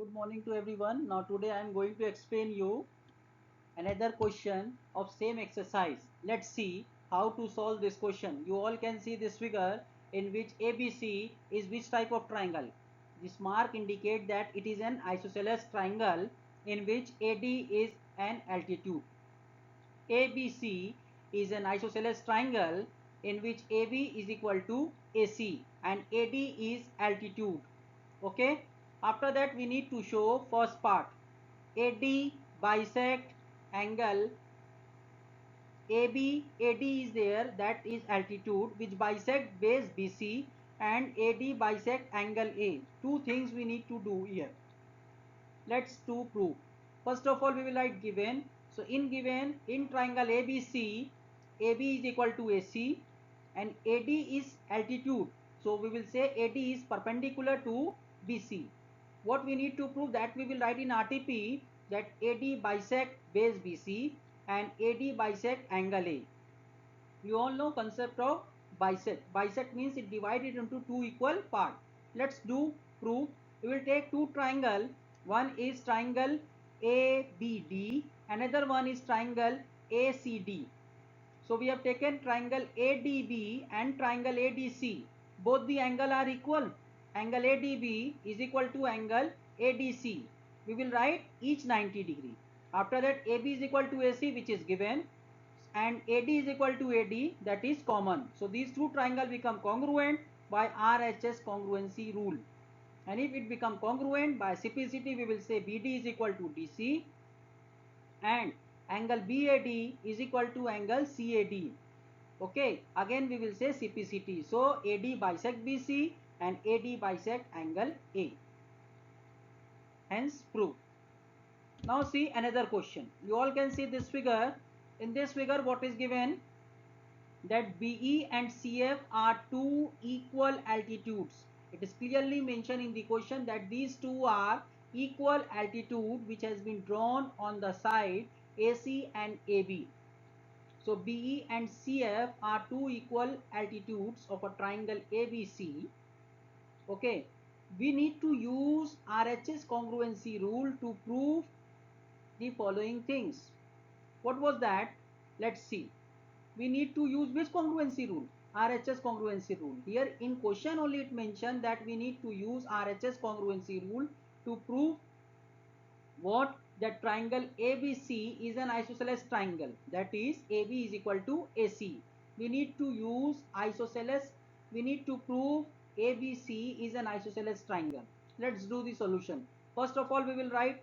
Good morning to everyone. Now today I am going to explain you another question of same exercise. Let's see how to solve this question. You all can see this figure in which ABC is which type of triangle. This mark indicate that it is an isosceles triangle in which AD is an altitude. ABC is an isosceles triangle in which AB is equal to AC and AD is altitude. Okay, after that we need to show first part. AD bisect angle AB. AD is there, that is altitude, which bisect base BC, and AD bisect angle A. Two things we need to do here. Let's do proof. First of all we will write given. So in given, in triangle ABC, AB is equal to AC and AD is altitude. So we will say AD is perpendicular to BC. What we need to prove, that we will write in RTP, that AD bisect base BC and AD bisect angle A. You all know concept of bisect. Bisect means it divided into two equal parts. Let's do proof. We will take two triangle. One is triangle ABD, another one is triangle ACD. So we have taken triangle ADB and triangle ADC. Both the angle are equal. Angle ADB is equal to angle ADC. We will write each 90 degree. After that AB is equal to AC, which is given, and AD is equal to AD, that is common. So these two triangles become congruent by RHS congruency rule. And if it become congruent by CPCT, we will say BD is equal to DC and angle BAD is equal to angle CAD. Okay, again we will say CPCT. So AD bisect BC and AD bisect angle A. Hence proof. Now see another question. You all can see this figure. In this figure what is given? That BE and CF are two equal altitudes. It is clearly mentioned in the question that these two are equal altitude which has been drawn on the side AC and AB. So BE and CF are two equal altitudes of a triangle ABC. Okay, we need to use RHS congruency rule to prove the following things. What was that? Let's see. We need to use which congruency rule? RHS congruency rule. Here in question only it mentioned that we need to use RHS congruency rule to prove what? That triangle ABC is an isosceles triangle, that is AB is equal to AC. We need to use isosceles. We need to prove ABC is an isosceles triangle. Let's do the solution. First of all we will write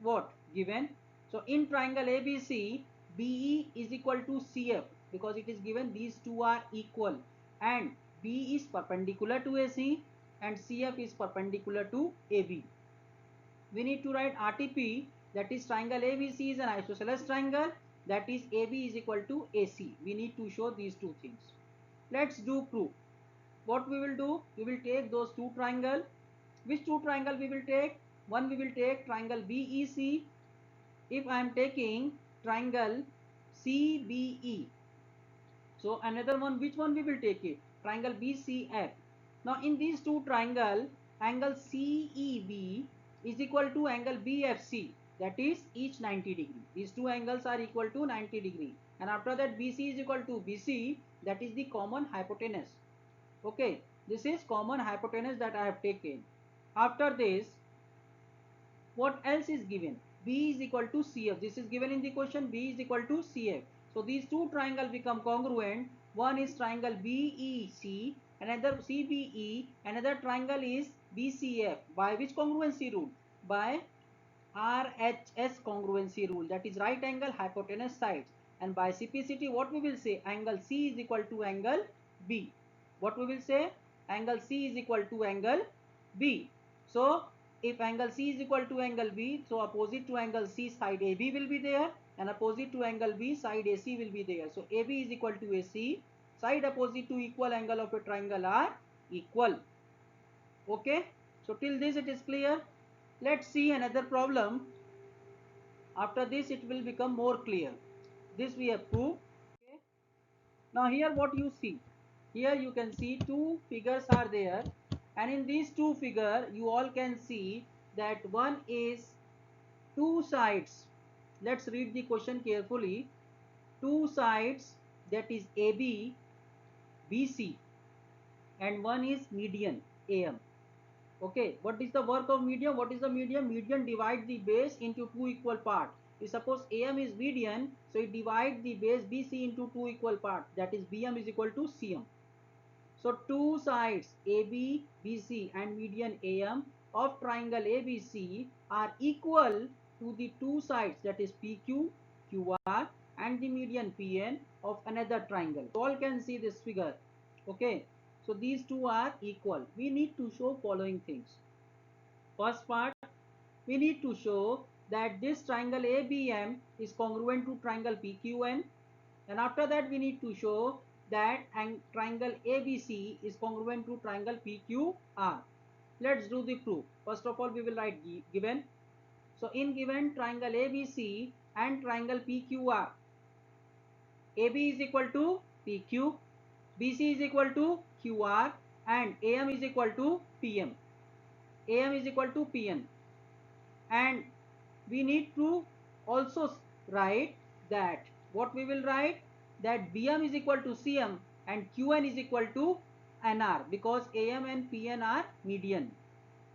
what? Given. So in triangle ABC, BE is equal to CF because it is given these two are equal, and B is perpendicular to AC and CF is perpendicular to AB. We need to write RTP, that is triangle ABC is an isosceles triangle, that is AB is equal to AC. We need to show these two things. Let's do proof. What we will do? We will take those two triangle. Which two triangle we will take? One we will take triangle BEC. If I am taking triangle CBE, so another one, which one we will take it? Triangle BCF. Now in these two triangle, angle CEB is equal to angle BFC, that is each 90 degree. These two angles are equal to 90 degree, and after that BC is equal to BC, that is the common hypotenuse. Okay, this is common hypotenuse that I have taken. After this, what else is given? B is equal to CF. This is given in the question. B is equal to CF. So these two triangles become congruent. One is triangle BEC, another CBE, another triangle is BCF. By which congruency rule? By RHS congruency rule, that is right angle hypotenuse sides. And by CPCT, what we will say? Angle C is equal to angle B. What we will say? Angle C is equal to angle B. So if angle C is equal to angle B, so opposite to angle C side AB will be there, and opposite to angle B side AC will be there. So AB is equal to AC. Side opposite to equal angle of a triangle are equal. Okay, so till this it is clear. Let's see another problem. After this it will become more clear. This we have proved. Okay. Now here what you see? Here you can see two figures are there, and in these two figures you all can see that one is two sides. Let's read the question carefully. Two sides, that is AB, BC, and one is median AM. Okay, what is the work of median? What is the median? Median divides the base into two equal parts. If suppose AM is median, so it divides the base BC into two equal parts, that is BM is equal to CM. So two sides AB, BC and median AM of triangle ABC are equal to the two sides, that is PQ, QR and the median PN of another triangle. You all can see this figure. Okay, so these two are equal. We need to show following things. First part, we need to show that this triangle ABM is congruent to triangle PQN, and after that we need to show that triangle ABC is congruent to triangle PQR. Let's do the proof. First of all, we will write given. So in given triangle ABC and triangle PQR, AB is equal to PQ, BC is equal to QR and AM is equal to PM. AM is equal to PN. And we need to also write that, what we will write, that BM is equal to CM and QN is equal to NR, because AM and PN are median.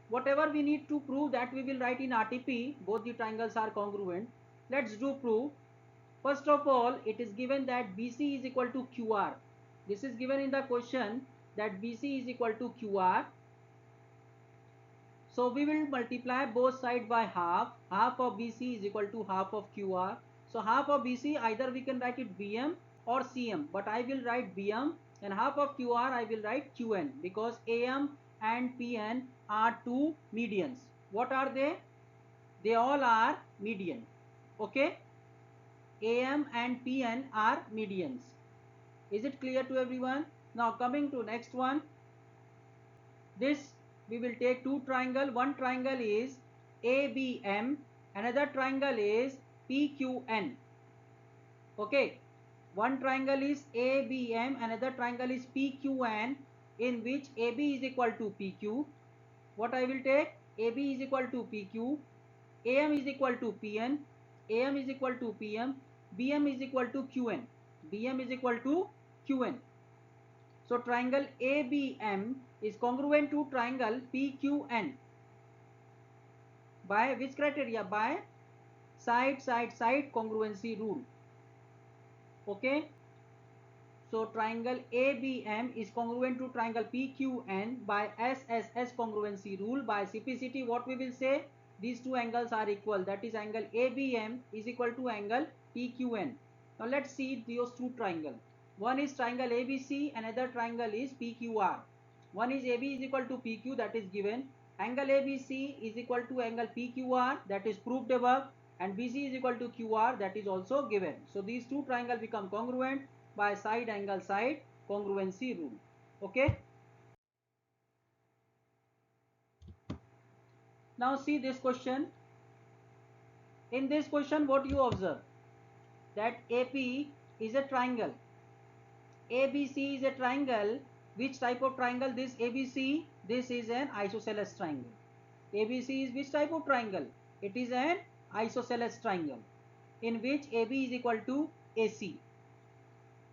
Whatever we need to prove, that we will write in RTP. Both the triangles are congruent. Let's do proof. First of all, it is given that BC is equal to QR. This is given in the question, that BC is equal to QR. So we will multiply both sides by half. Half of BC is equal to half of QR. So half of BC, either we can write it BM or CM, but I will write BM, and half of QR I will write QN, because AM and PN are two medians. What are they? They all are median. Okay, AM and PN are medians. Is it clear to everyone? Now coming to next one. This we will take two triangle. One triangle is ABM, another triangle is PQN. Okay, one triangle is ABM, another triangle is PQN, in which AB is equal to PQ. What I will take? AB is equal to PQ, AM is equal to PN, AM is equal to PM, BM is equal to QN, BM is equal to QN. So triangle ABM is congruent to triangle PQN. By which criteria? By side congruency rule. Okay. So triangle ABM is congruent to triangle PQN by SSS congruency rule. By CPCT, what we will say? These two angles are equal. That is, angle ABM is equal to angle PQN. Now let's see those two triangles. One is triangle ABC, another triangle is PQR. One is AB is equal to PQ, that is given. Angle ABC is equal to angle PQR, that is proved above, and BC is equal to QR, that is also given. So these two triangles become congruent by side angle side congruency rule. Okay. Now see this question. In this question, what you observe? That AP is a triangle. ABC is a triangle. Which type of triangle? This ABC, this is an isosceles triangle. ABC is which type of triangle? It is an isosceles triangle, in which AB is equal to AC.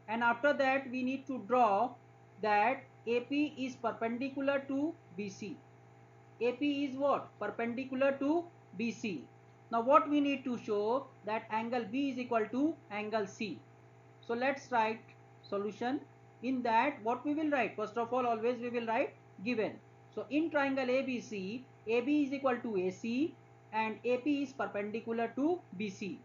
And after that we need to draw that AP is perpendicular to BC. AP is what? Perpendicular to BC. Now what we need to show? That angle B is equal to angle C. So let's write solution. In that, what we will write? First of all, always we will write given. So in triangle ABC, AB is equal to AC and AP is perpendicular to BC.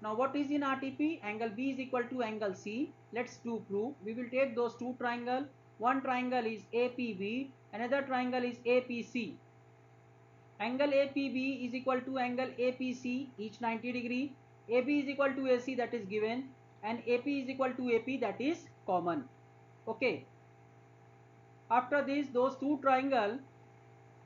Now what is in RTP? Angle B is equal to angle C. Let's do proof. We will take those two triangles. One triangle is APB, another triangle is APC. Angle APB is equal to angle APC, each 90 degree. AB is equal to AC, that is given, and AP is equal to AP, that is common. Okay. After this, those two triangles,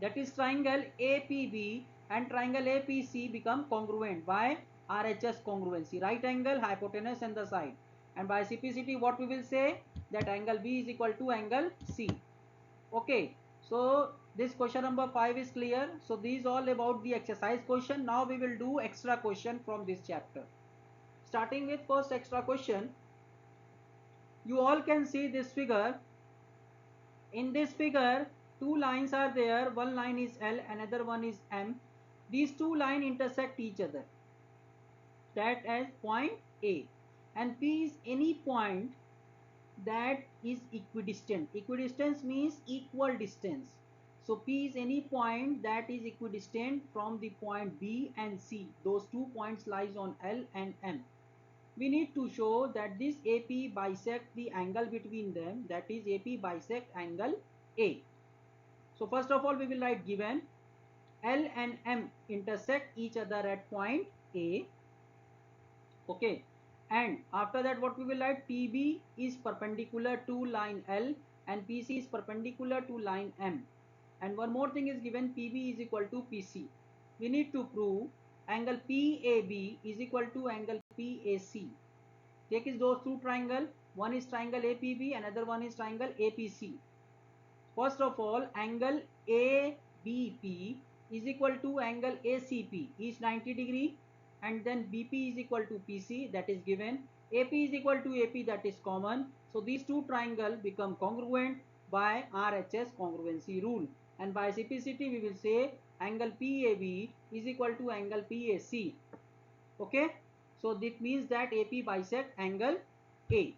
that is triangle APB and triangle APC, become congruent by RHS congruency, right angle, hypotenuse and the side. And by CPCT, what we will say? That angle B is equal to angle C. Okay. So This question number 5 is clear. So these all about the exercise question. Now we will do extra question from this chapter. Starting with first extra question. You all can see this figure. In this figure, two lines are there. One line is L, another one is M. These two lines intersect each other. That as point A. And P is any point that is equidistant. Equidistance means equal distance. So P is any point that is equidistant from the point B and C. Those 2 points lies on L and M. We need to show that this AP bisect the angle between them, that is AP bisect angle A. So first of all we will write given L and M intersect each other at point A. Okay, and after that what we will write, PB is perpendicular to line L and PC is perpendicular to line M. And one more thing is given, PB is equal to PC. We need to prove angle PAB is equal to angle PAC. Take is those two triangle, one is triangle APB, another one is triangle APC. First of all, angle ABP is equal to angle ACP is 90 degree, and then BP is equal to PC, that is given. AP is equal to AP, that is common. So these two triangles become congruent by RHS congruency rule, and by simplicity we will say angle PAB is equal to angle PAC. Okay, so this means that AP bisect angle A.